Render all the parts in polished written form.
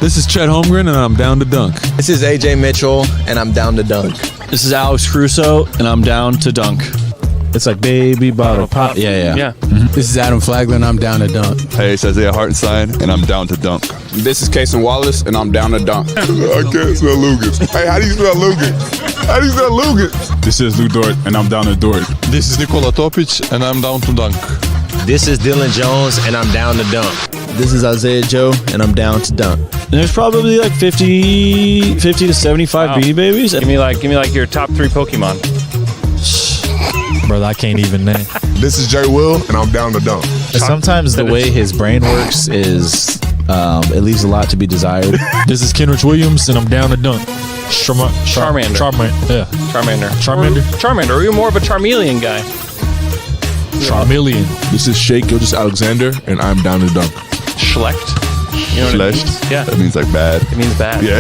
This is Chet Holmgren, and I'm down to dunk. This is AJ Mitchell, and I'm down to dunk. This is Alex Crusoe, and I'm down to dunk. It's like baby bottle pop. Yeah. Mm-hmm. This is Adam Flagler, and I'm down to dunk. Hey, it's Isaiah Hartenstein, and I'm down to dunk. This is Kason Wallace, and I'm down to dunk. I can't spell Lucas. Hey, how do you spell Lucas? How do you spell Lucas? This is Lou Dort, and I'm down to Dort. This is Nikola Topic, and I'm down to dunk. This is Dylan Jones, and I'm down to dunk. This is Isaiah Joe, and I'm down to dunk. And there's probably like 50 to 75 Beanie Babies. Give me like your top 3 Pokemon. Brother, I can't even name. This is Jay Will, and I'm down to dunk. Sometimes the way his brain works is it leaves a lot to be desired. This is Kenrich Williams, and I'm down to dunk. Charmander. Yeah. Charmander. Are you more of a Charmeleon guy? Charmeleon. This is Shea Gilgeous-Alexander, and I'm down to dunk. Schlecht. You know what it means? Yeah. That means like bad. It means bad. Yeah.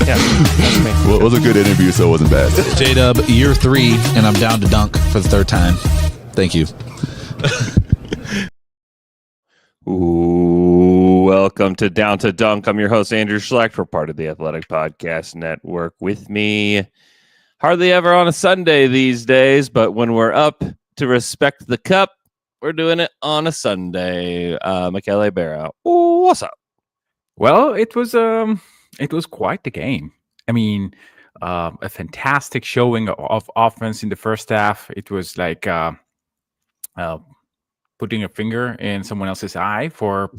Yeah. That's me. Well, it was a good interview, so it wasn't bad. J-Dub, year 3, and I'm down to dunk for the 3rd time. Thank you. Ooh, welcome to Down to Dunk. I'm your host, Andrew Schlecht. We're part of the Athletic Podcast Network. With me, hardly ever on a Sunday these days, but when we're up to respect the cup, we're doing it on a Sunday. Michele Berra, what's up? Well, it was quite the game. I mean, a fantastic showing of offense in the first half. It was like putting a finger in someone else's eye for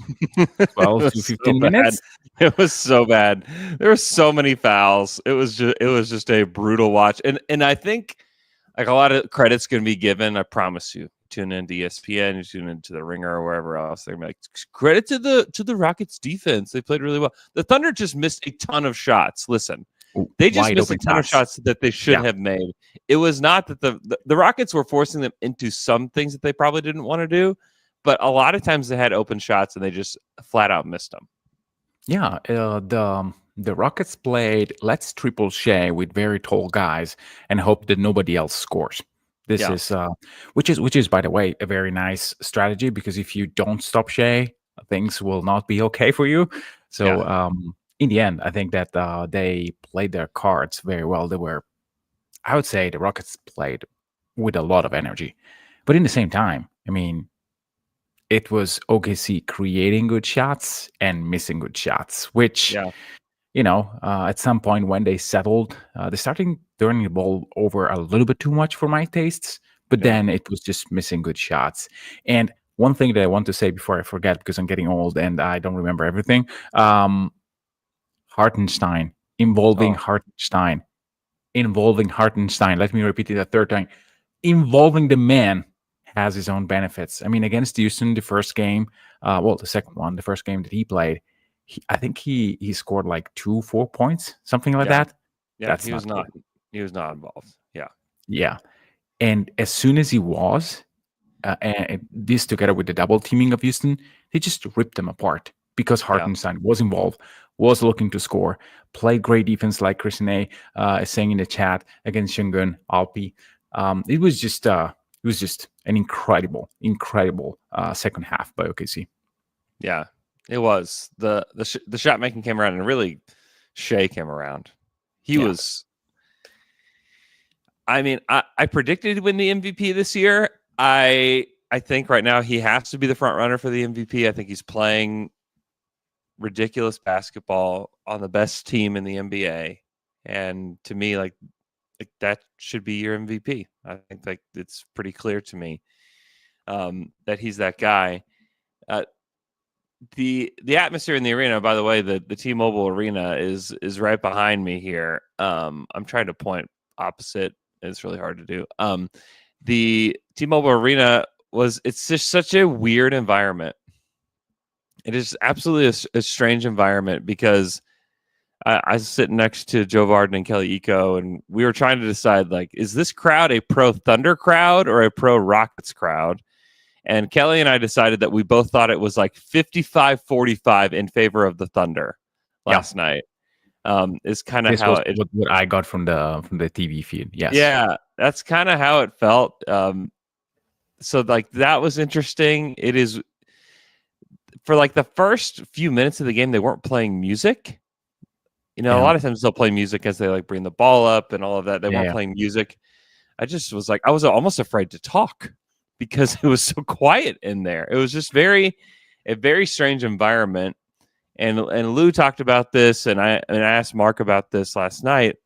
12 to 15 minutes. It was so bad. There were so many fouls. It was just a brutal watch. And I think like a lot of credit's going to be given. I promise you. Tune into ESPN, you tune into the Ringer or wherever else. They're like, credit to the Rockets defense. They played really well. The Thunder just missed a ton of shots. Listen, they just missed a ton of shots that they should have made. It was not that the Rockets were forcing them into some things that they probably didn't want to do, but a lot of times they had open shots and they just flat out missed them. Yeah, the Rockets played let's triple Shea with very tall guys and hope that nobody else scores. This is which is by the way a very nice strategy, because if you don't stop Shea, things will not be okay for you. So in the end, I think that they played their cards very well. I would say the Rockets played with a lot of energy, but in the same time, I mean, it was OKC creating good shots and missing good shots, which at some point when they settled, they started turning the ball over a little bit too much for my tastes, but then it was just missing good shots. And one thing that I want to say before I forget, because I'm getting old and I don't remember everything, Hartenstein, involving Hartenstein. Let me repeat it a 3rd time. Involving the man has his own benefits. I mean, against Houston, the first game, the second one, the first game that he played, I think he scored like 4 points, something like that. Yeah, he was not involved. Yeah. And as soon as he was, and this together with the double teaming of Houston, they just ripped them apart because Hartenstein was involved, was looking to score, played great defense like Christian A is saying in the chat against Şengün Alpi. It was just an incredible second half by OKC. Yeah. It was the shot making came around, and really Shea came around. He was. I mean, I predicted he'd win the MVP this year. I think right now he has to be the front runner for the MVP. I think he's playing ridiculous basketball on the best team in the NBA, and to me, like that should be your MVP. I think like it's pretty clear to me that he's that guy. The atmosphere in the arena, by the way, the T-Mobile Arena is right behind me here. I'm trying to point opposite. It's really hard to do. The T-Mobile Arena it's just such a weird environment. It is absolutely a strange environment because I was sitting next to Joe Varden and Kelly Eco, and we were trying to decide, like, is this crowd a pro Thunder crowd or a pro Rockets crowd? And Kelly and I decided that we both thought it was like 55-45 in favor of the Thunder last night. Is kind of how what I got from the TV feed. Yes. Yeah, that's kind of how it felt. So like that was interesting. It is for like the first few minutes of the game, they weren't playing music. A lot of times they'll play music as they like bring the ball up and all of that. They weren't playing music. I just was like, I was almost afraid to talk because it was so quiet in there. It was just a very strange environment. And Lou talked about this, and I asked Mark about this last night.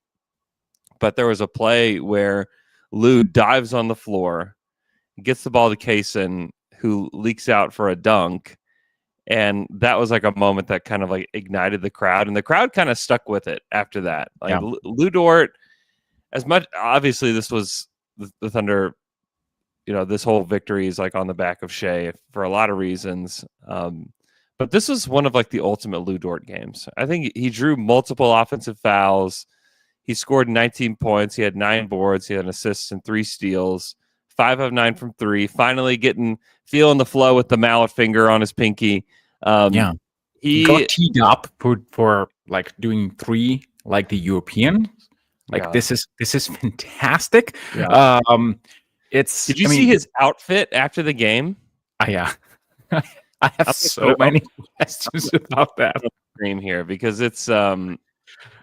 But there was a play where Lou dives on the floor, gets the ball to Kaysen, who leaks out for a dunk. And that was like a moment that kind of like ignited the crowd, and the crowd kind of stuck with it after that. Like Lou Dort, as much obviously this was the Thunder, this whole victory is like on the back of Shea for a lot of reasons. But this was one of like the ultimate Lou Dort games. I think he drew multiple offensive fouls. He scored 19 points. He had 9 boards. He had an assist and 3 steals. 5 of 9 from 3. Finally feeling the flow with the mallet finger on his pinky. He got teed up for like doing 3 like the European. Like this is fantastic. Yeah. Did you see his outfit after the game? Yeah. I have so many questions about that. Scream here because it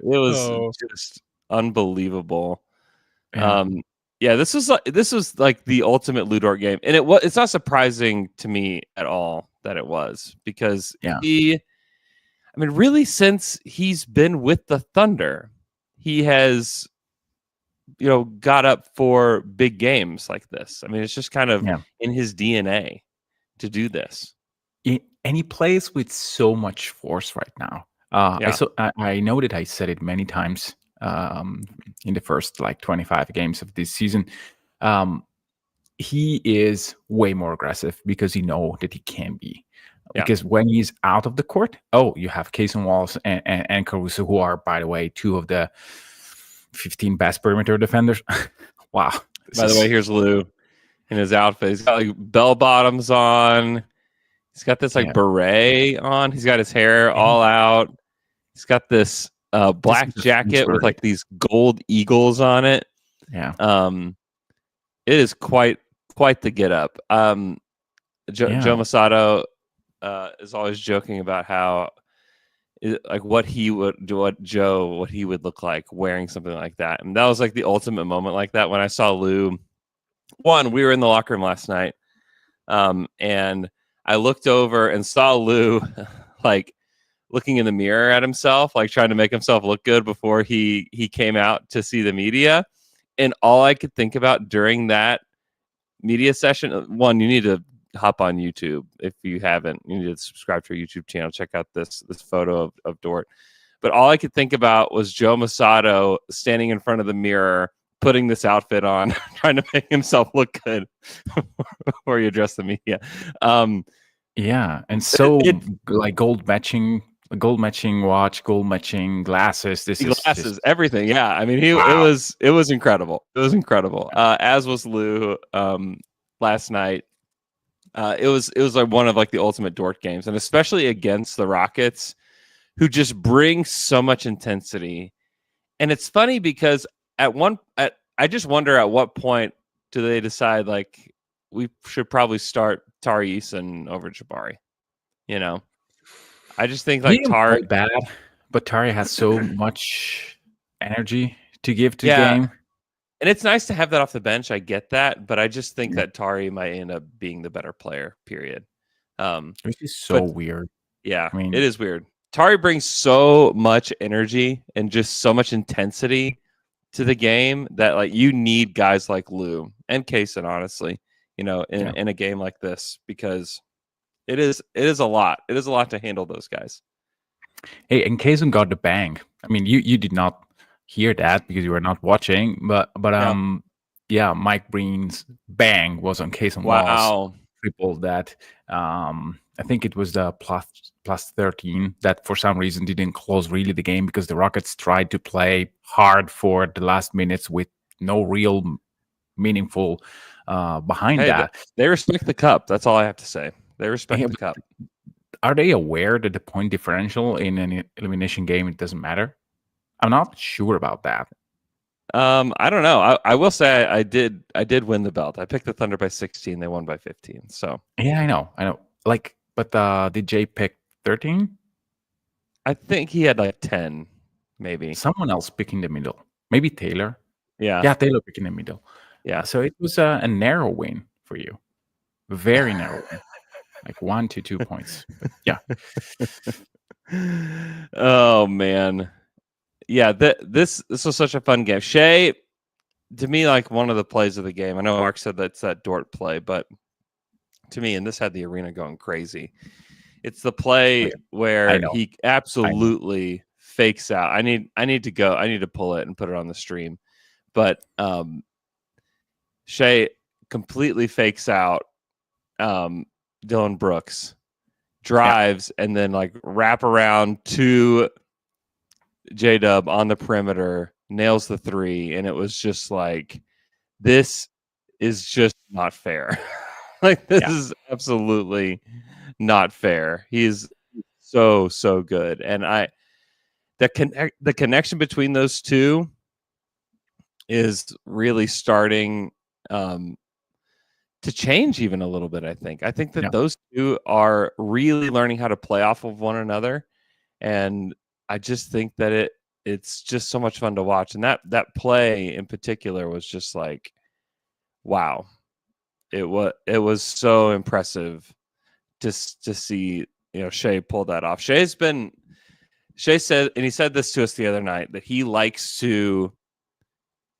was just unbelievable. This was like the ultimate Lou Dort game, and it's not surprising to me at all that it was, because really since he's been with the Thunder, he has got up for big games like this. I mean, it's just kind of in his DNA to do this. And he plays with so much force right now. I know that I said it many times in the first like 25 games of this season. He is way more aggressive because he know that he can be. Because when he's out of the court, you have Kaysen Wallace and Caruso, who are, by the way, 2 of the 15 best perimeter defenders. Wow. By the way, here's Lou in his outfit. He's got like bell bottoms on. He's got this like beret on. He's got his hair all out. He's got this black jacket with like these gold eagles on it. Yeah. It is quite the get up. Joe Masato is always joking about how what he would look like wearing something like that. And that was like the ultimate moment like that when I saw Lou. We were in the locker room last night. And I looked over and saw Lou like looking in the mirror at himself, like trying to make himself look good before he came out to see the media. And all I could think about during that media session, one, you need to hop on YouTube. If you haven't, you need to subscribe to our YouTube channel. Check out this photo of Dort. But all I could think about was Joe Masato standing in front of the mirror, putting this outfit on, trying to make himself look good before you address the media. And so like gold matching watch, gold matching glasses. Everything. Yeah, I mean, it was incredible. It was incredible. As was Lou last night. It was like one of like the ultimate Dort games, and especially against the Rockets, who just bring so much intensity. And it's funny because I just wonder at what point do they decide like we should probably start Tari Eason over Jabari. I just think like Tari bad, but Tari has so much energy to give to the game. And it's nice to have that off the bench. I get that, but I just think that Tari might end up being the better player, period. Which is so weird. Yeah, I mean, it is weird. Tari brings so much energy and just so much intensity to the game that like you need guys like Lou and Kaysen, honestly, in a game like this, because it is a lot. It is a lot to handle those guys. Hey, and Kaysen got the bang. I mean, you did not hear that because you were not watching, but Mike Breen's bang was on Kaysen Wallace. Triple that. I think it was the plus 13 that for some reason didn't close really the game because the Rockets tried to play hard for the last minutes with no real meaningful behind that. They respect the cup. That's all I have to say. They respect the cup. Are they aware that the point differential in an elimination game, it doesn't matter? I'm not sure about that. I don't know. I will say I did win the belt. I picked the Thunder by 16. They won by 15. So yeah, I know. Like But did Jay pick 13? I think he had like 10, maybe. Someone else picking the middle. Maybe Taylor. Yeah. Yeah, Taylor picking the middle. Yeah. So it was a narrow win for you. Very narrow win. Like 1 to 2 points. But yeah. Oh man. Yeah, this was such a fun game. Shea, to me, like one of the plays of the game. I know Mark said that's that Dort play, but to me, and this had the arena going crazy. It's the play where he absolutely fakes out. I need to pull it and put it on the stream. But Shea completely fakes out Dylan Brooks, drives, and then like wrap around to J-Dub on the perimeter, nails the three, and it was just like, this is just not fair. Like, this is absolutely not fair. He's so good, and the connection between those two is really starting to change even a little bit. I think that those two are really learning how to play off of one another, and I just think that it's just so much fun to watch. And that play in particular was just like, wow. It was so impressive to see, Shea pull that off. Shea said, and he said this to us the other night, that he likes to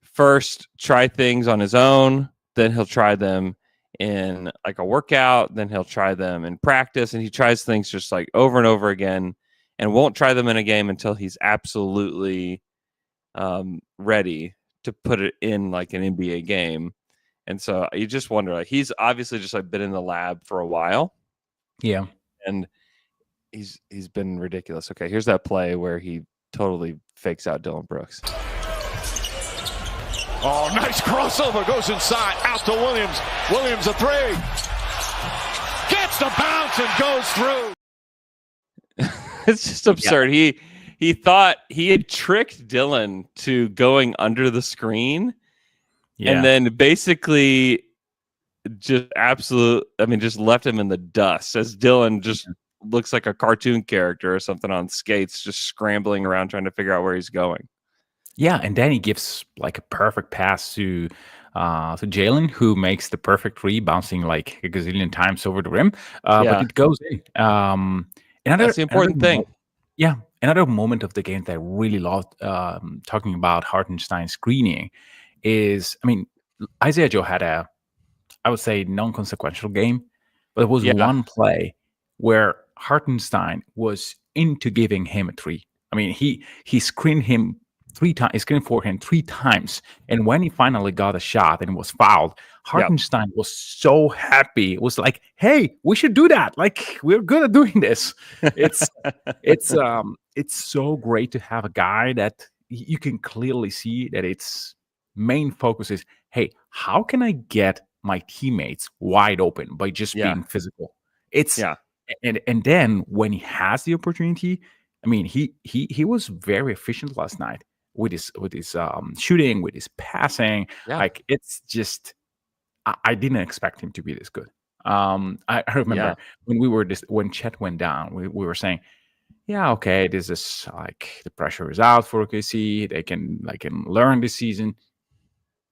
first try things on his own, then he'll try them in like a workout, then he'll try them in practice, and he tries things just like over and over again, and won't try them in a game until he's absolutely ready to put it in like an NBA game. And so you just wonder, like, he's obviously just like been in the lab for a while. Yeah. And he's been ridiculous. Okay, here's that play where he totally fakes out Dylan Brooks. Oh, nice crossover. Goes inside. Out to Williams. Williams a three. Gets the bounce and goes through. It's just absurd. Yeah. He thought he had tricked Dylan to going under the screen. Yeah. And then basically just just left him in the dust as Dylan just looks like a cartoon character or something on skates, just scrambling around trying to figure out where he's going. Yeah, and then he gives like a perfect pass to Jalen, who makes the perfect three, bouncing like a gazillion times over the rim. But it goes in. That's the important thing. Another moment of the game that I really loved, talking about Hartenstein screening, is, Isaiah Joe had I would say, non-consequential game, but there was one play where Hartenstein was into giving him a three. He screened him 3 times. He screened for him 3 times, and when he finally got a shot and was fouled, Hartenstein was so happy. It was like, "Hey, we should do that. Like, we're good at doing this." It's so great to have a guy that you can clearly see that its main focus is, hey, how can I get my teammates wide open by just being physical? And then when he has the opportunity, he was very efficient last night with his shooting, with his passing. Like, it's just, I didn't expect him to be this good. I remember when Chet went down, we were saying, yeah, okay, this is like, the pressure is out for OKC. They can learn this season.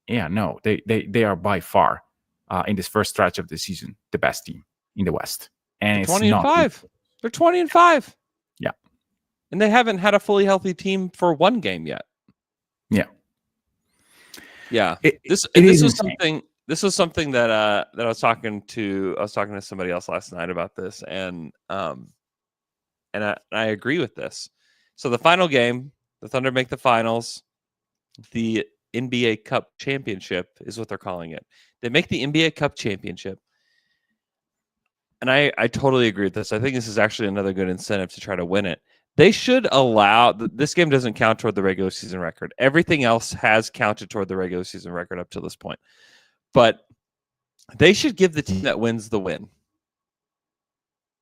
Yeah, no, they are by far in this first stretch of the season the best team in the West. And it's 20-5. They're 20-5. Yeah, and they haven't had a fully healthy team for one game yet. Yeah. This was something that I was talking to somebody else last night about this, and I agree with this. So the final game, the Thunder make the finals. The NBA Cup Championship is what they're calling it. They make the NBA Cup Championship. And I totally agree with this. I think this is actually another good incentive to try to win it. They should allow, this game doesn't count toward the regular season record. Everything else has counted toward the regular season record up to this point. But they should give the team that wins the win.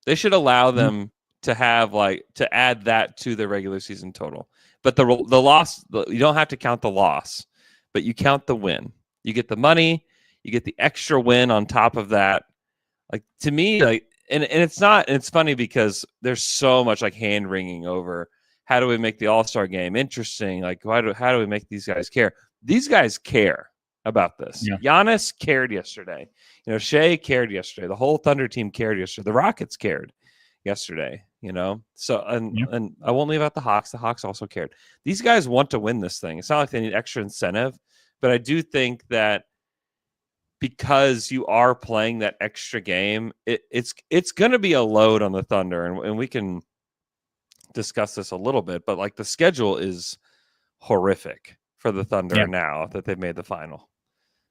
They should allow them to have to add that to the regular season total. But the loss, you don't have to count the loss, but you count the win. You get the money, you get the extra win on top of that. Like, to me, like, and it's not. And it's funny because there's so much like hand wringing over how do we make the All-Star game interesting? Like how do we make these guys care? These guys care about this. Yeah. Giannis cared yesterday. Shea cared yesterday. The whole Thunder team cared yesterday. The Rockets cared yesterday. So and I won't leave out the Hawks. The Hawks also cared. These guys want to win this thing. It's not like they need extra incentive, but I do think that because you are playing that extra game, it's going to be a load on the Thunder, and we can discuss this a little bit. But like the schedule is horrific for the Thunder now that they've made the final.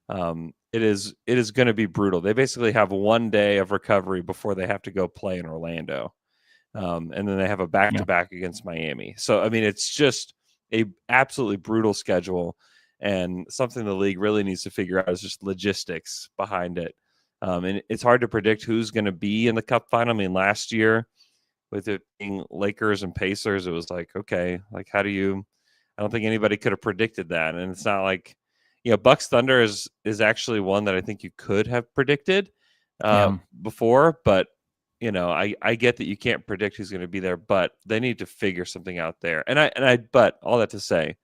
It is going to be brutal. They basically have 1 day of recovery before they have to go play in Orlando. And then they have a back-to-back against Miami. So, I mean, it's just a absolutely brutal schedule, and something the league really needs to figure out is just logistics behind it. And it's hard to predict who's going to be in the Cup final. I mean, last year with it being Lakers and Pacers, it was like, okay, like I don't think anybody could have predicted that. And it's not like, Bucks Thunder is actually one that I think you could have predicted before, but I get that you can't predict who's going to be there, but they need to figure something out there. But all that to say,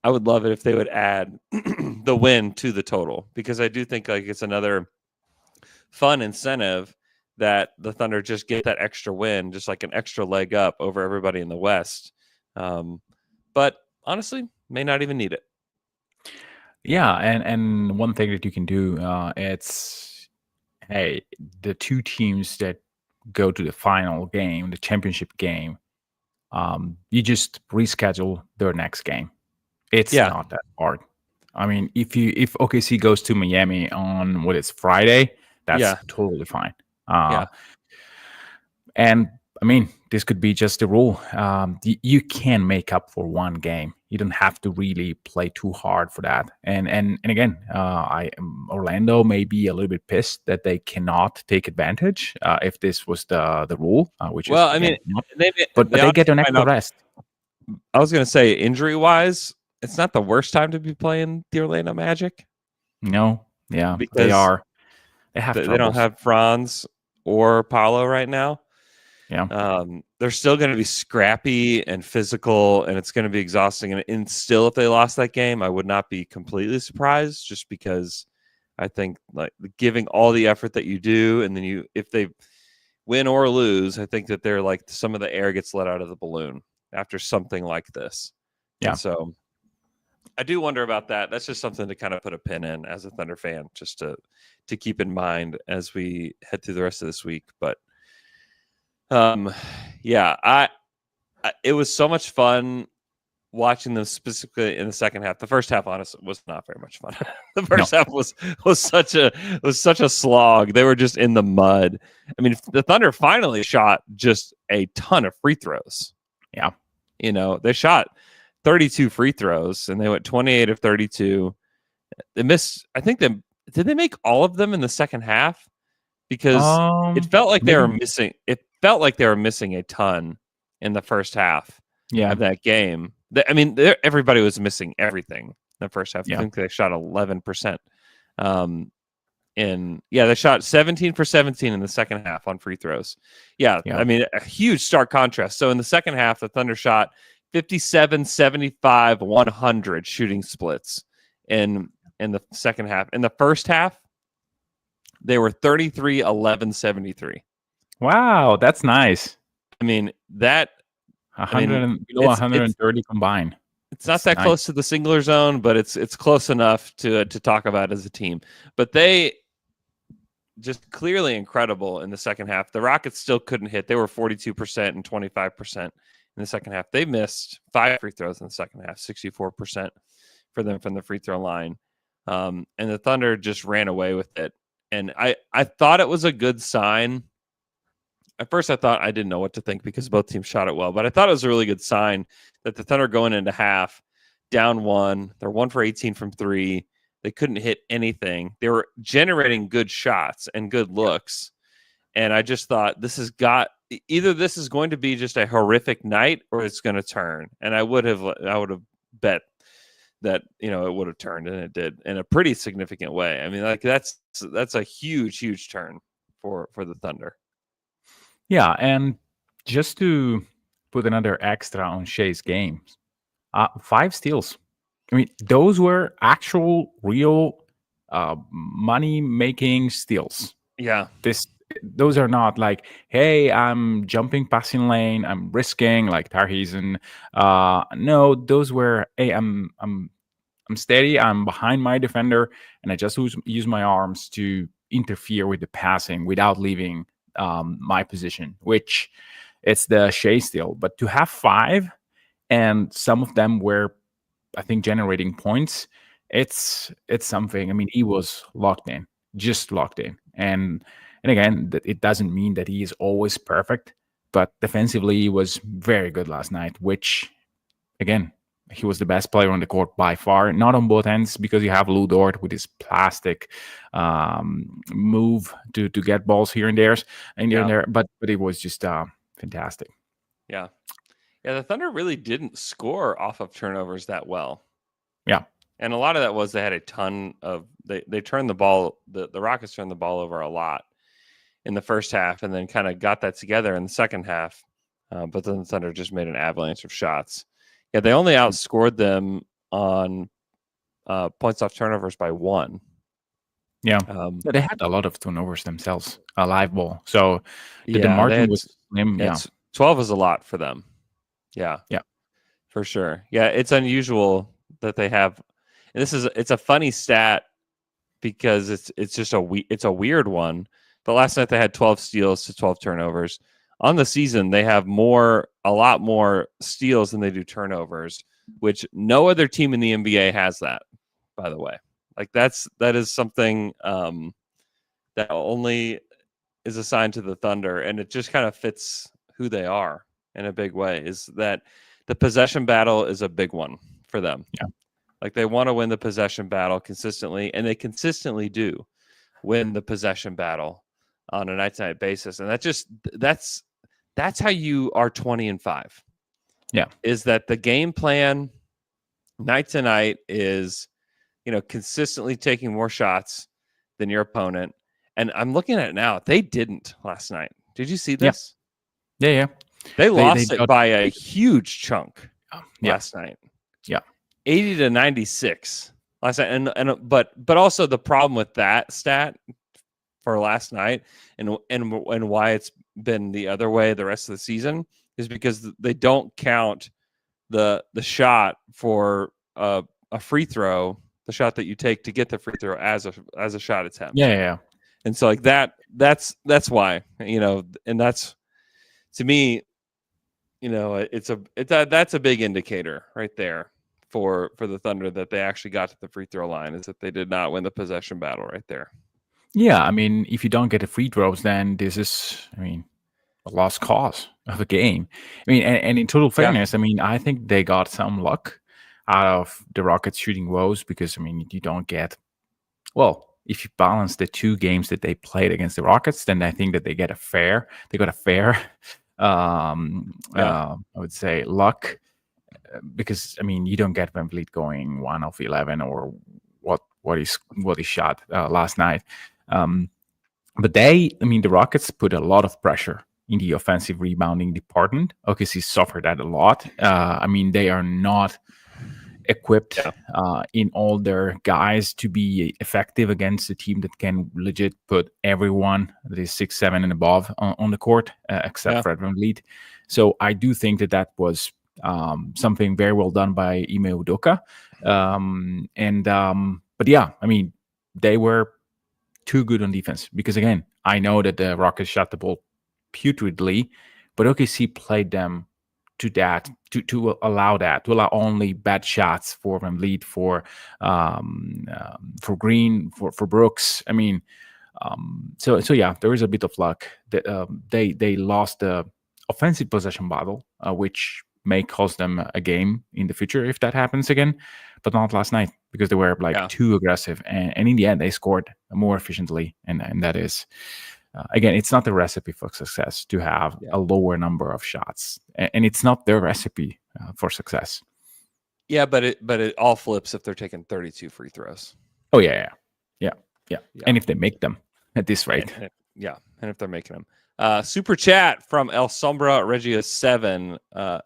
I would love it if they would add the win to the total, because I do think like it's another fun incentive that the Thunder just get that extra win, just like an extra leg up over everybody in the West. But honestly, may not even need it. Yeah, and one thing that you can do, it's hey, the two teams that go to the final game, the championship game, you just reschedule their next game. It's not that hard. I mean, if OKC goes to Miami on Friday, that's totally fine. And I mean, this could be just a rule. You can make up for one game. You don't have to really play too hard for that. And again, Orlando may be a little bit pissed that they cannot take advantage if this was the rule, which is but they get an extra rest. I was going to say, injury wise, it's not the worst time to be playing the Orlando Magic. No, yeah, because they are. They don't have Franz or Paolo right now. Yeah. They're still going to be scrappy and physical, and it's going to be exhausting. And still, if they lost that game, I would not be completely surprised, just because I think like giving all the effort that you do, and then if they win or lose, I think that they're like some of the air gets let out of the balloon after something like this. Yeah. And so I do wonder about that. That's just something to kind of put a pin in as a Thunder fan, just to keep in mind as we head through the rest of this week. But it was so much fun watching them, specifically in the second half. The first half, honestly, was not very much fun. The first half was such a slog. They were just in the mud. I mean, the Thunder finally shot just a ton of free throws. Yeah. They shot 32 free throws, and they went 28 of 32. They missed, I think did they make all of them in the second half? Because it felt like they were missing. It felt like they were missing a ton in the first half of that game. Everybody was missing everything in the first half. I think they shot 11%. They shot 17 for 17 in the second half on free throws. I mean, a huge stark contrast. So in the second half, the Thunder shot 57, 75, 100 shooting splits in the second half. In the first half, they were 33, 11, 73. Wow, that's nice. I mean, that 130 combined. It's not that close to the singular zone, but it's close enough to talk about as a team. But they just clearly incredible in the second half. The Rockets still couldn't hit. They were 42% and 25% in the second half. They missed 5 free throws in the second half, 64% for them from the free throw line. And the Thunder just ran away with it. And I thought it was a good sign. At first, I thought I didn't know what to think because both teams shot it well. But I thought it was a really good sign that the Thunder going into half, down 1. They're 1 for 18 from 3. They couldn't hit anything. They were generating good shots and good looks. And I just thought this is going to be just a horrific night, or it's going to turn. And I would have bet that it would have turned, and it did in a pretty significant way. I mean, like that's a huge turn for the Thunder. Yeah, and just to put another extra on Shea's games, 5 steals. I mean, those were actual, real money-making steals. Yeah. Those are not like, hey, I'm jumping passing lane, I'm risking like Tarheisen. No, those were, hey, I'm steady, I'm behind my defender, and I just use my arms to interfere with the passing without leaving my position, which it's the Shea steal. But to have 5, and some of them were, I think, generating points, it's something. I mean, he was locked in, just locked in. And again, it doesn't mean that he is always perfect, but defensively he was very good last night, which, again, he was the best player on the court by far. Not on both ends, because you have Lou Dort with his plastic move to get balls here and there, but it was just fantastic. Yeah. Yeah, the Thunder really didn't score off of turnovers that well. Yeah. And a lot of that was they had a ton of they turned the ball, the Rockets turned the ball over a lot in the first half, and then kind of got that together in the second half. But then the Thunder just made an avalanche of shots. Yeah, they only outscored them on points off turnovers by 1. Yeah. They had a lot of turnovers themselves, a live ball. So the margin was slim. Yeah. 12 is a lot for them. Yeah. Yeah. For sure. Yeah, it's unusual that they have, and it's a funny stat because it's just it's a weird one. But last night they had 12 steals to 12 turnovers. On the season, they have a lot more steals than they do turnovers, which no other team in the NBA has that, by the way. Like that is something that only is assigned to the Thunder, and it just kind of fits who they are in a big way, is that the possession battle is a big one for them. Yeah. Like they want to win the possession battle consistently, and they consistently do win the possession battle on a night-to-night basis. And that's how you are 20-5. Yeah. Is that the game plan night to night is, consistently taking more shots than your opponent. And I'm looking at it now. They didn't last night. Did you see this? Yeah. They lost it by a huge chunk last night. Yeah. 80-96 last night. But also the problem with that stat for last night and why it's been the other way the rest of the season is because they don't count the shot for a free throw, the shot that you take to get the free throw as a shot attempt. Yeah. And so like that's why, and that's, to me, that's a big indicator right there for the Thunder that they actually got to the free throw line, is that they did not win the possession battle right there. Yeah, I mean, if you don't get the free throws, then this is, a lost cause of a game. And in total fairness, I think they got some luck out of the Rockets shooting woes, because, you don't get, if you balance the 2 games that they played against the Rockets, then I think that they got a fair, I would say, luck, because, you don't get Van Vliet going 1 of 11 or what he shot last night. But the Rockets put a lot of pressure in the offensive rebounding department. OKC suffered that a lot. They are not equipped in all their guys to be effective against a team that can legit put everyone that is 6'7" and above on the court, except Fred Van Vliet. So I do think that was something very well done by Ime Udoka. But yeah, they were too good on defense, because again, I know that the Rockets shot the ball putridly, but OKC played them to allow only bad shots for Van Vliet, for Green, for Brooks. So yeah, there is a bit of luck that they lost the offensive possession battle, which may cost them a game in the future if that happens again, but not last night, because they were too aggressive, and in the end they scored more efficiently, and that is again, it's not the recipe for success to have a lower number of shots, and it's not their recipe for success. Yeah, but it all flips if they're taking 32 free throws. Oh yeah. And if they make them at this rate, and if they're making them. Super chat from El Sombra Regia 7.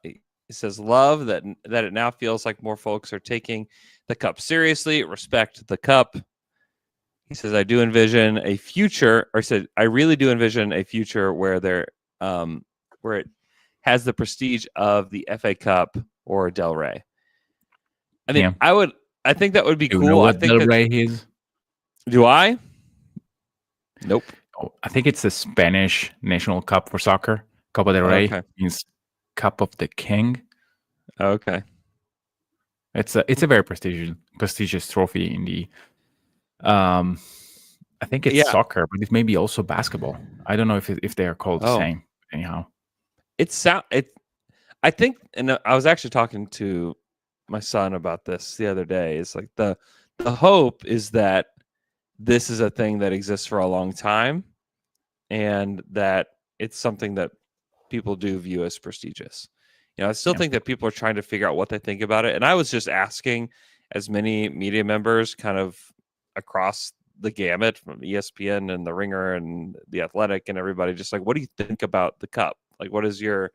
He says, "Love that it now feels like more folks are taking the cup seriously. Respect the cup." He says, "I do envision a future," or said, "I really do envision a future where where it has the prestige of the FA Cup or Del Rey." I mean, Yeah. I think that would be Do you cool. know what I think Del that, Rey is? do I? Nope. Oh, I think it's the Spanish national cup for soccer. Copa del Rey Okay. means Cup of the King. Okay. It's a very prestigious trophy in the I think it's soccer, but it may be also basketball. I don't know if they are called the same. Anyhow, I think, and I was actually talking to my son about this the other day. It's like the hope is that this is a thing that exists for a long time, and that it's something that people do view as prestigious. I still think that people are trying to figure out what they think about it. And I was just asking as many media members kind of across the gamut from ESPN and the Ringer and the Athletic and everybody, just like, what do you think about the cup? Like, what is your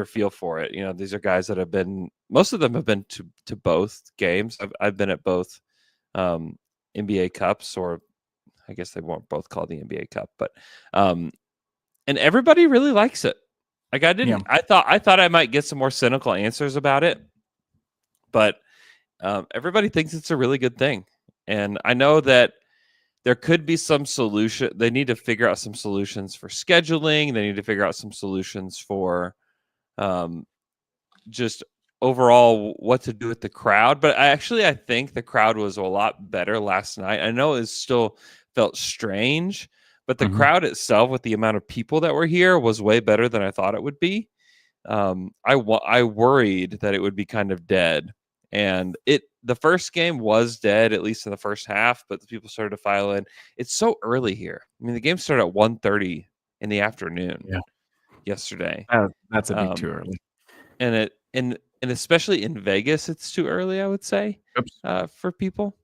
feel for it? These are guys that have been, most of them have been to both games. I've been at both NBA cups, or I guess they won't both call the NBA Cup, but and everybody really likes it. Like I thought I might get some more cynical answers about it, but everybody thinks it's a really good thing. And I know that there could be some solution. They need to figure out some solutions for scheduling. They need to figure out some solutions for just overall what to do with the crowd. But I think the crowd was a lot better last night. I know it still felt strange, but the crowd itself, with the amount of people that were here, was way better than I thought it would be. I worried that it would be kind of dead, and the first game was dead, at least in the first half. But the people started to file in. It's so early here. I mean, the game started at 1:30 in the afternoon. Yesterday. That's a bit too early, and especially in Vegas, it's too early, I would say, for people.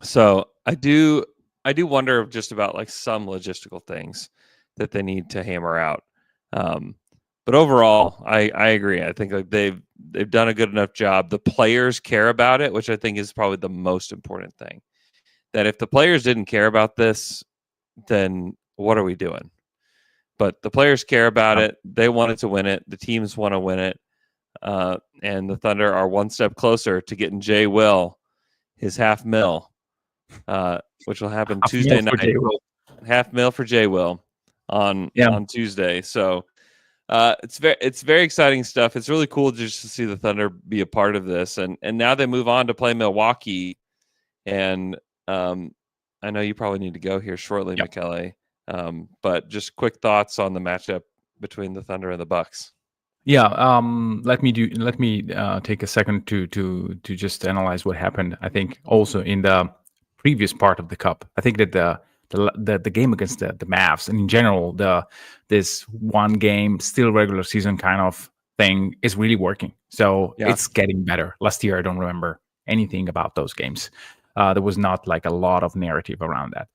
So I do wonder just about like some logistical things that they need to hammer out. But overall, I agree. I think like they've done a good enough job. The players care about it, which I think is probably the most important thing. That if the players didn't care about this, then what are we doing? But the players care about it. They wanted to win it. The teams want to win it. And the Thunder are one step closer to getting Jay Will his $500,000, which will happen Tuesday night. $500,000 for Jay Will on Tuesday. So it's very exciting stuff. It's really cool just to see the Thunder be a part of this. And now they move on to play Milwaukee. And I know you probably need to go here shortly, Michele. But just quick thoughts on the matchup between the Thunder and the Bucks. Yeah, let me take a second to just analyze what happened. I think also in the previous part of the cup, I think that the game against the Mavs, and in general this one game still regular season kind of thing is really working. So it's getting better. Last year I don't remember anything about those games. There was not like a lot of narrative around that.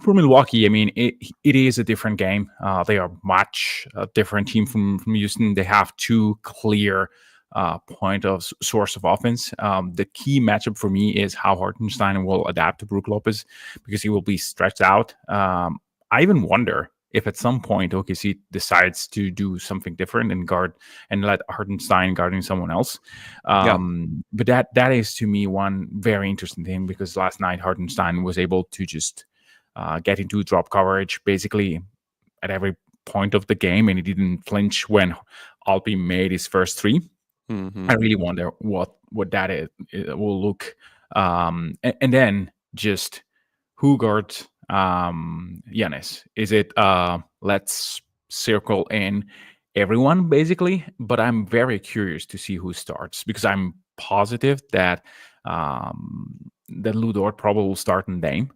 For Milwaukee, I mean, it is a different game. They are much different team from Houston. They have two clear point of source of offense. The key matchup for me is how Hartenstein will adapt to Brook Lopez, because he will be stretched out. I even wonder if at some point OKC decides to do something different and let Hartenstein guarding someone else. But that is to me one very interesting thing, because last night Hartenstein was able to just get into drop coverage basically at every point of the game, and he didn't flinch when Alpi made his first three. I really wonder what that is, it will look. And then just who guards Giannis? Is it let's circle in everyone basically? But I'm very curious to see who starts, because I'm positive that Lou Dort probably will start in Dame,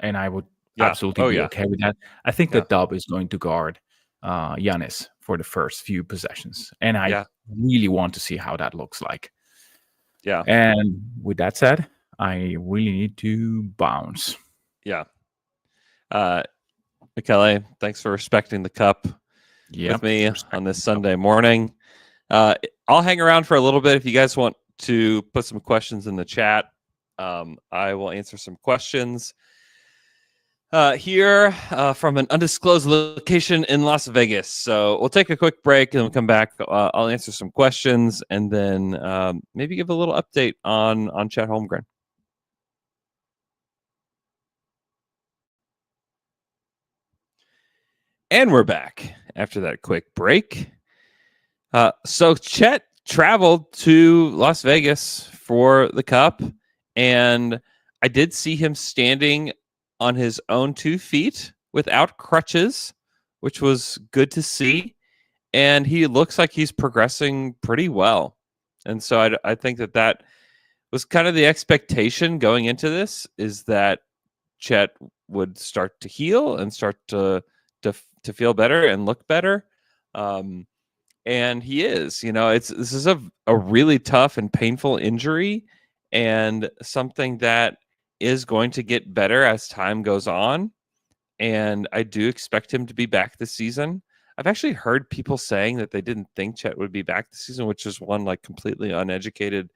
and I would absolutely be okay with that. I think that Dub is going to guard Giannis for the first few possessions, and I really want to see how that looks like. Yeah. And with that said, I really need to bounce. Yeah. Michele, thanks for respecting the cup with me on this Sunday morning. I'll hang around for a little bit if you guys want to put some questions in the chat. I will answer some questions here from an undisclosed location in Las Vegas. So we'll take a quick break and we'll come back. I'll answer some questions and then maybe give a little update on Chet Holmgren. And we're back after that quick break. So Chet traveled to Las Vegas for the Cup, and I did see him standing on his own 2 feet without crutches, which was good to see. And he looks like he's progressing pretty well. And so I think that was kind of the expectation going into this, is that Chet would start to heal and start to feel better and look better. And he is, this is a really tough and painful injury, and something that is going to get better as time goes on. And I do expect him to be back this season. I've actually heard people saying that they didn't think Chet would be back this season, which is one like completely uneducated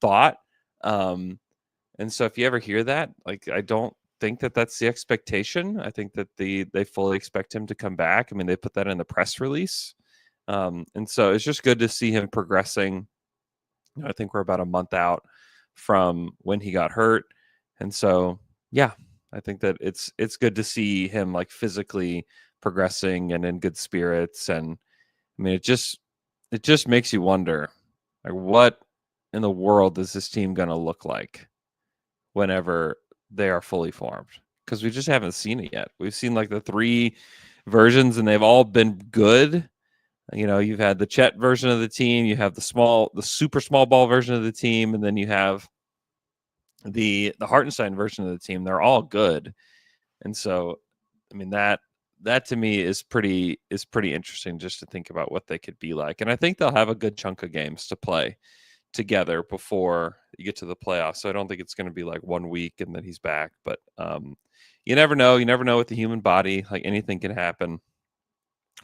thought. And so if you ever hear that, like, I don't think that that's the expectation. I think that they fully expect him to come back. I mean, they put that in the press release. And so it's just good to see him progressing. I think we're about a month out from when he got hurt. And so, yeah, I think that it's good to see him like physically progressing and in good spirits. And I mean, it just makes you wonder, like, what in the world is this team going to look like whenever they are fully formed? Because we just haven't seen it yet. We've seen like the 3 versions and they've all been good. You've had the Chet version of the team, you have the super small ball version of the team, and then you have the Hartenstein version of the team. They're all good. And so, I mean, that to me is pretty interesting, just to think about what they could be like. And I think they'll have a good chunk of games to play together before you get to the playoffs. So I don't think it's going to be like 1 week and then he's back. But you never know. You never know with the human body. Like, anything can happen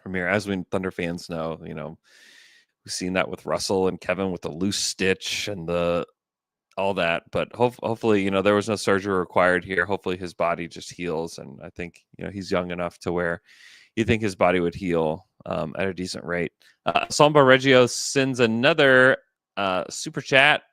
from here. As we Thunder fans know, we've seen that with Russell and Kevin with the loose stitch and all that. But hopefully, there was no surgery required here. Hopefully his body just heals. And I think, he's young enough to where you think his body would heal at a decent rate. Samba Reggio sends another super chat.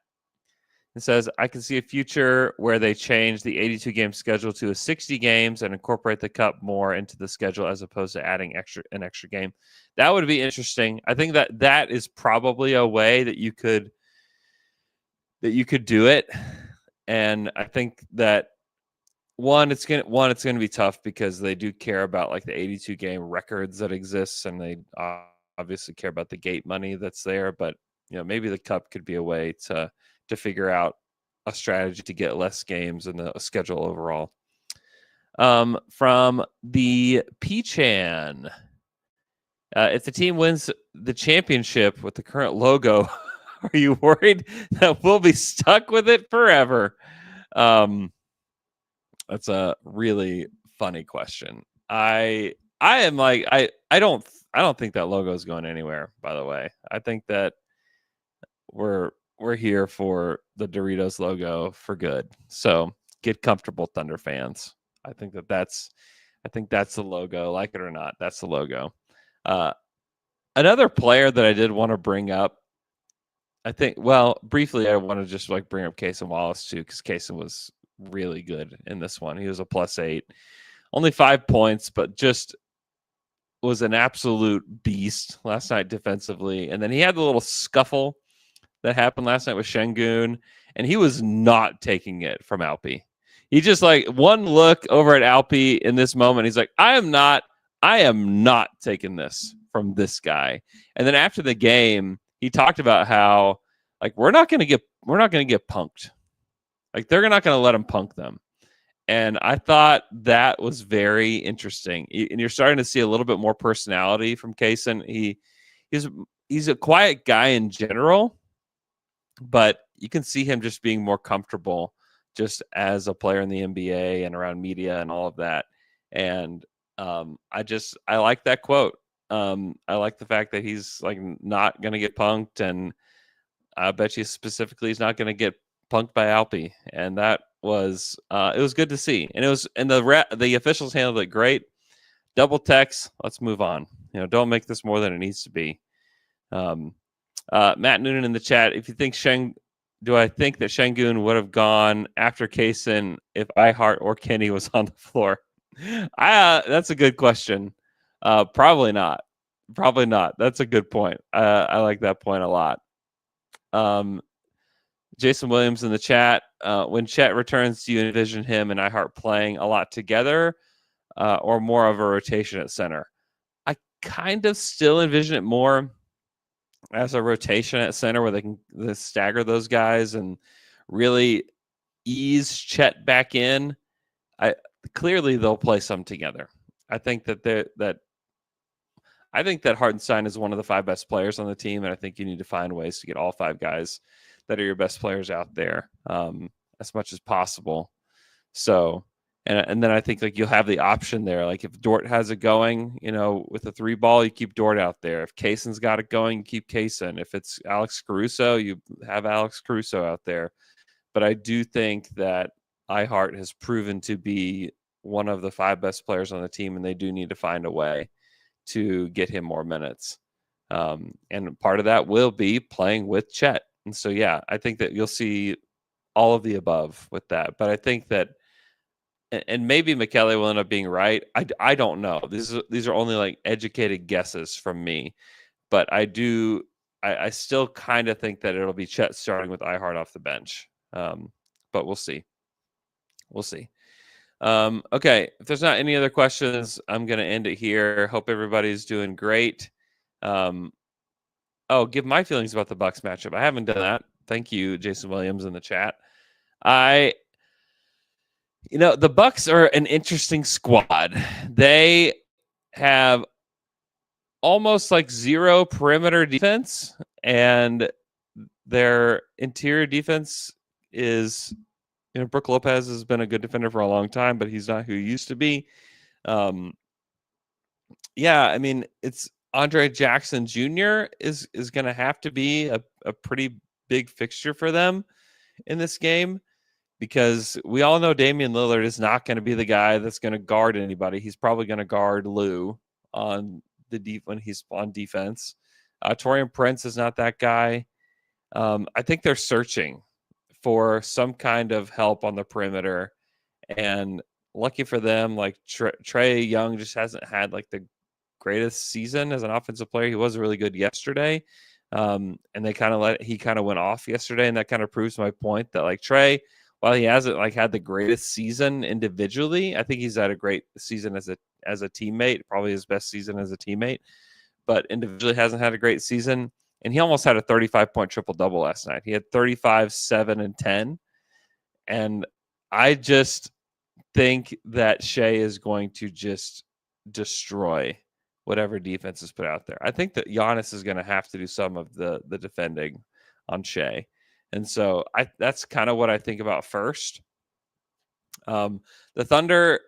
It says, I can see a future where they change the 82 game schedule to a 60 games and incorporate the Cup more into the schedule as opposed to adding an extra game. That would be interesting. I think that is probably a way that you could do it. And I think that it's gonna be tough because they do care about like the 82 game records that exists, and they obviously care about the gate money that's there. But maybe the Cup could be a way to figure out a strategy to get less games in the schedule overall. From the P-Chan, if the team wins the championship with the current logo, are you worried that we'll be stuck with it forever? That's a really funny question. I am like, I don't think that logo is going anywhere, by the way. I think that we're here for the Doritos logo for good. So get comfortable, Thunder fans. I think that's the logo. Like it or not, that's the logo. Another player that I did want to bring up, I think, well, briefly, I want to just like bring up Cason Wallace too, because Cason was really good in this one. He was a +8, only 5 points, but just was an absolute beast last night defensively. And then he had the little scuffle that happened last night with Şengün, and he was not taking it from Alpi. He just like one look over at Alpi in this moment. He's like, I am not taking this from this guy. And then after the game, he talked about how like we're not going to get punked. Like they're not going to let him punk them. And I thought that was very interesting. And you're starting to see a little bit more personality from Cason. He's a quiet guy in general, but you can see him just being more comfortable just as a player in the NBA and around media and all of that. And I like that quote. I like the fact that he's like not going to get punked, and I bet you specifically he's not going to get punked by Alpi, and that was it was good to see, and the officials handled it great. Double text. Let's move on. Don't make this more than it needs to be. Matt Noonan in the chat. If you think do I think that Şengün would have gone after Kaysen if Ihart or Kenny was on the floor? That's a good question. Probably not. Probably not. That's a good point. I like that point a lot. Jason Williams in the chat. When Chet returns, do you envision him and Ihart playing a lot together, or more of a rotation at center? I kind of still envision it more as a rotation at center where they can stagger those guys and really ease Chet back in. Clearly they'll play some together. I think that Hartenstein is one of the 5 best players on the team, and I think you need to find ways to get all 5 guys that are your best players out there as much as possible. So, and then I think like you'll have the option there. Like if Dort has it going, with a 3 ball, you keep Dort out there. If Kaysen's got it going, you keep Kaysen. If it's Alex Caruso, you have Alex Caruso out there. But I do think that Ihart has proven to be one of the 5 best players on the team, and they do need to find a way to get him more minutes. And part of that will be playing with Chet. And so, yeah, I think that you'll see all of the above with that. But I think that, and maybe Michele will end up being right. I don't know. These are only like educated guesses from me. But I still kind of think that it'll be Chet starting with Ihart off the bench. But we'll see. We'll see. Okay, if there's not any other questions, I'm going to end it here. Hope everybody's doing great. Give my feelings about the Bucks matchup. I haven't done that. Thank you, Jason Williams in the chat. The Bucks are an interesting squad. They have almost like 0 perimeter defense, and their interior defense is, Brook Lopez has been a good defender for a long time, but he's not who he used to be. It's Andre Jackson Jr. is going to have to be a pretty big fixture for them in this game, because we all know Damian Lillard is not going to be the guy that's going to guard anybody. He's probably going to guard Lou on when he's on defense. Taurean Prince is not that guy. I think they're searching for some kind of help on the perimeter, and lucky for them, like Trae Young just hasn't had like the greatest season as an offensive player. He was really good yesterday, and he kind of went off yesterday, and that kind of proves my point that like Trae, while he hasn't like had the greatest season individually, I think he's had a great season as a teammate, probably his best season as a teammate, but individually hasn't had a great season. And he almost had a 35-point triple-double last night. He had 35, 7, and 10. And I just think that Shea is going to just destroy whatever defense is put out there. I think that Giannis is going to have to do some of the defending on Shea. And so that's kind of what I think about first. The Thunder,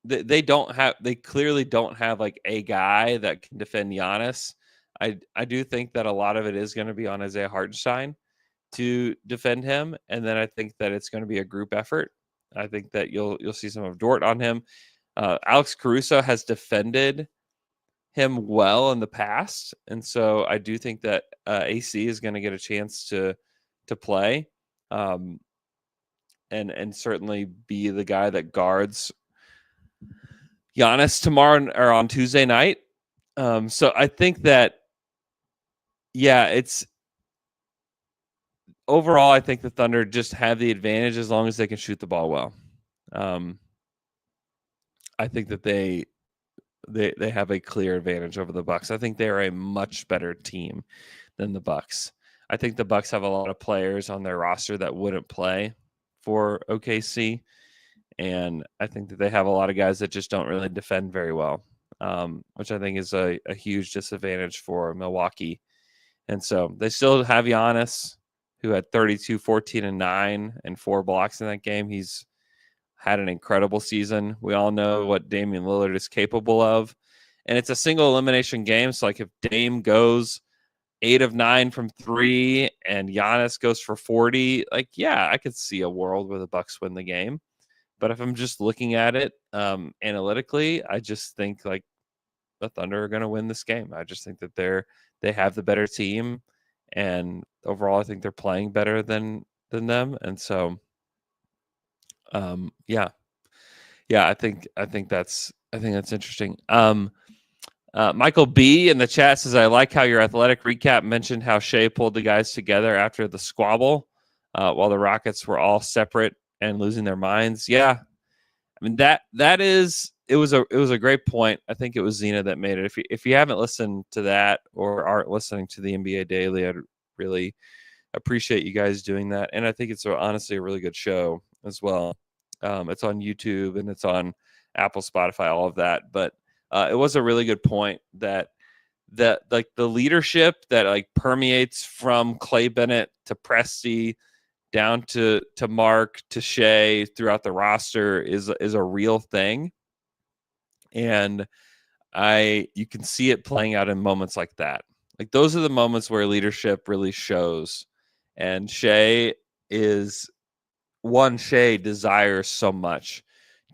they clearly don't have like a guy that can defend Giannis. I do think that a lot of it is going to be on Isaiah Hartenstein to defend him, and then I think that it's going to be a group effort. I think that you'll see some of Dort on him. Alex Caruso has defended him well in the past, and so I do think that AC is going to get a chance to play, and certainly be the guy that guards Giannis tomorrow or on Tuesday night. So I think that, it's overall, I think the Thunder just have the advantage as long as they can shoot the ball well. I think that they have a clear advantage over the Bucks. I think they are a much better team than the Bucks. I think the Bucks have a lot of players on their roster that wouldn't play for OKC, and I think that they have a lot of guys that just don't really defend very well, which I think is a huge disadvantage for Milwaukee. And so they still have Giannis, who had 32, 14, and 9, and 4 blocks in that game. He's had an incredible season. We all know what Damian Lillard is capable of. And it's a single elimination game. So, like, if Dame goes 8 of 9 from 3 and Giannis goes for 40, like, yeah, I could see a world where the Bucks win the game. But if I'm just looking at it analytically, I just think, like, the Thunder are going to win this game. I just think that they have the better team, and overall, I think they're playing better than them. And so, yeah, I think that's interesting. Michael B in the chat says, I like how your athletic recap mentioned how Shea pulled the guys together after the squabble while the Rockets were all separate and losing their minds. Yeah. I mean, it was a great point. I think it was Zena that made it. If you haven't listened to that or aren't listening to the NBA Daily, I'd really appreciate you guys doing that. And I think it's honestly a really good show as well. It's on YouTube and it's on Apple, Spotify, all of that. But it was a really good point that like the leadership that like permeates from Clay Bennett to Presti down to Mark to Shea throughout the roster is a real thing. And you can see it playing out in moments like that. Like those are the moments where leadership really shows. And Shea desires so much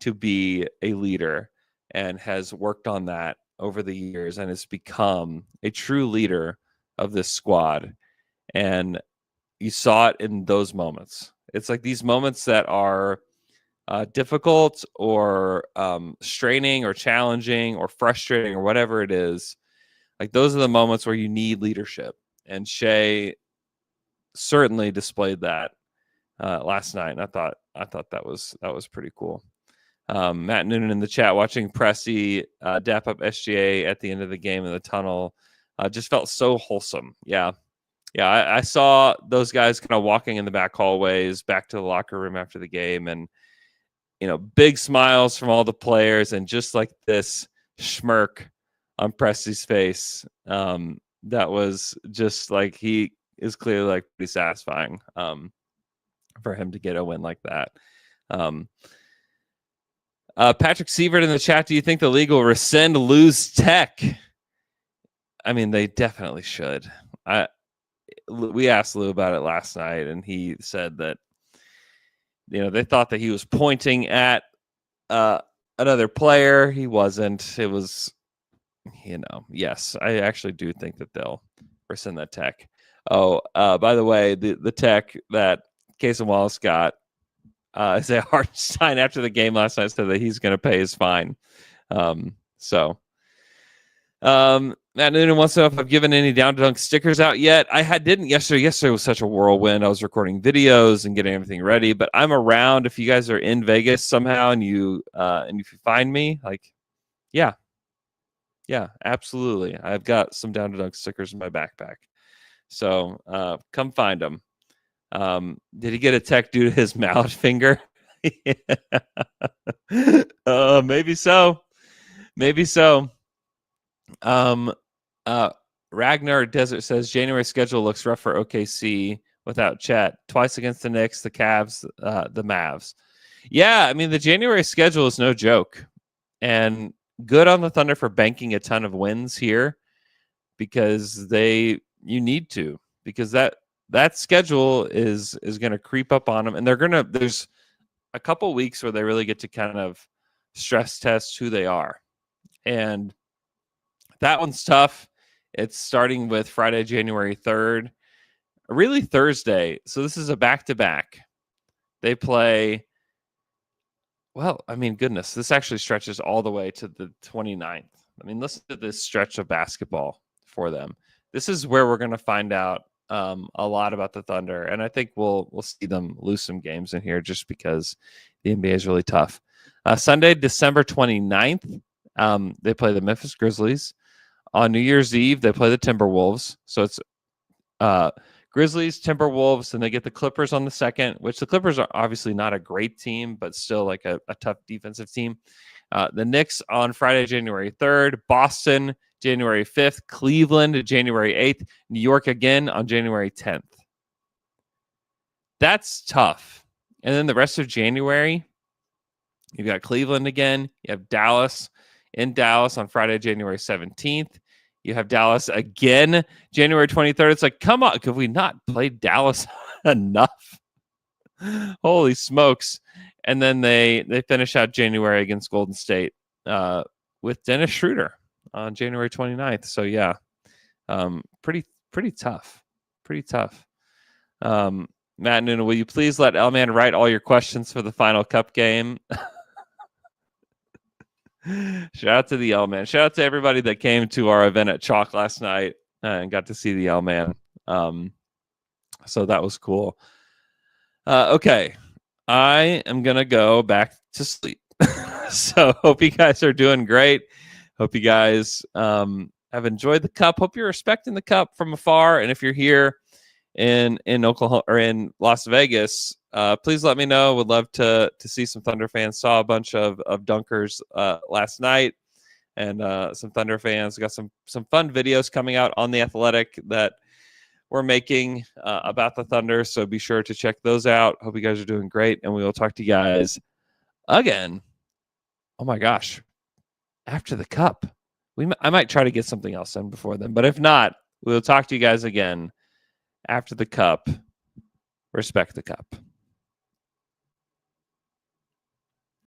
to be a leader and has worked on that over the years and has become a true leader of this squad. And you saw it in those moments. It's like these moments that are difficult or straining or challenging or frustrating or whatever it is. Like those are the moments where you need leadership. And Shea certainly displayed that last night. And I thought that was pretty cool. Matt Noonan in the chat watching Presti dap up SGA at the end of the game in the tunnel just felt so wholesome. Yeah. I saw those guys kind of walking in the back hallways back to the locker room after the game, and big smiles from all the players, and just like this smirk on Presti's face. That was just like, he is clearly like pretty satisfying for him to get a win like that. Patrick Sievert in the chat, do you think the league will rescind Lou's tech? I mean, they definitely should. We asked Lou about it last night, and he said that they thought that he was pointing at another player. He wasn't. It was, yes, I actually do think that they'll rescind that tech. Oh, by the way, the tech that Cason Wallace got, Isaiah Hartenstein after the game last night said that he's going to pay his fine. Matt Noonan wants to know if I've given any Down to Dunk stickers out yet. I didn't yesterday. Yesterday was such a whirlwind. I was recording videos and getting everything ready, but I'm around if you guys are in Vegas somehow and if you find me, like, yeah, absolutely. I've got some Down to Dunk stickers in my backpack. So come find them. Did he get a tech due to his mallet finger? Maybe so. Ragnar Desert says January schedule looks rough for OKC without Chet. Twice against the Knicks, the Cavs, the Mavs. Yeah, I mean, the January schedule is no joke. And good on the Thunder for banking a ton of wins here, because you need to, because that schedule is going to creep up on them, and there's a couple weeks where they really get to kind of stress test who they are. And that one's tough. It's starting with Friday, January 3rd, really Thursday. So this is a back-to-back. They play, well, I mean, goodness, this actually stretches all the way to the 29th. I mean, listen to this stretch of basketball for them. This is where we're going to find out a lot about the Thunder. And I think we'll see them lose some games in here just because the NBA is really tough. Sunday, December 29th, they play the Memphis Grizzlies. On New Year's Eve, they play the Timberwolves. So it's Grizzlies, Timberwolves, and they get the Clippers on the 2nd, which the Clippers are obviously not a great team, but still like a tough defensive team. The Knicks on Friday, January 3rd, Boston, January 5th, Cleveland, January 8th, New York again on January 10th. That's tough. And then the rest of January, You've got Cleveland again. You have Dallas in Dallas on Friday, January 17th. You have Dallas again, January 23rd. It's like, come on, could we not play Dallas enough? Holy smokes. And then they finish out January against Golden State with Dennis Schroeder on January 29th. So yeah, pretty tough. Pretty tough. Matt Noonan, will you please let L-Man write all your questions for the final cup game? Shout out to the L-Man. Shout out to everybody that came to our event at Chalk last night and got to see the L-Man. So that was cool. Okay. I am going to go back to sleep. So hope you guys are doing great. Hope you guys have enjoyed the cup. Hope you're respecting the cup from afar. And if you're here in Oklahoma or in Las Vegas, please let me know. Would love to see some Thunder fans. Saw a bunch of dunkers last night, and some Thunder fans. Got some fun videos coming out on The Athletic that we're making about the Thunder, so be sure to check those out. Hope you guys are doing great, and we will talk to you guys again. Oh my gosh, after the cup. I might try to get something else in before then, but if not, we'll talk to you guys again after the cup. Respect the cup.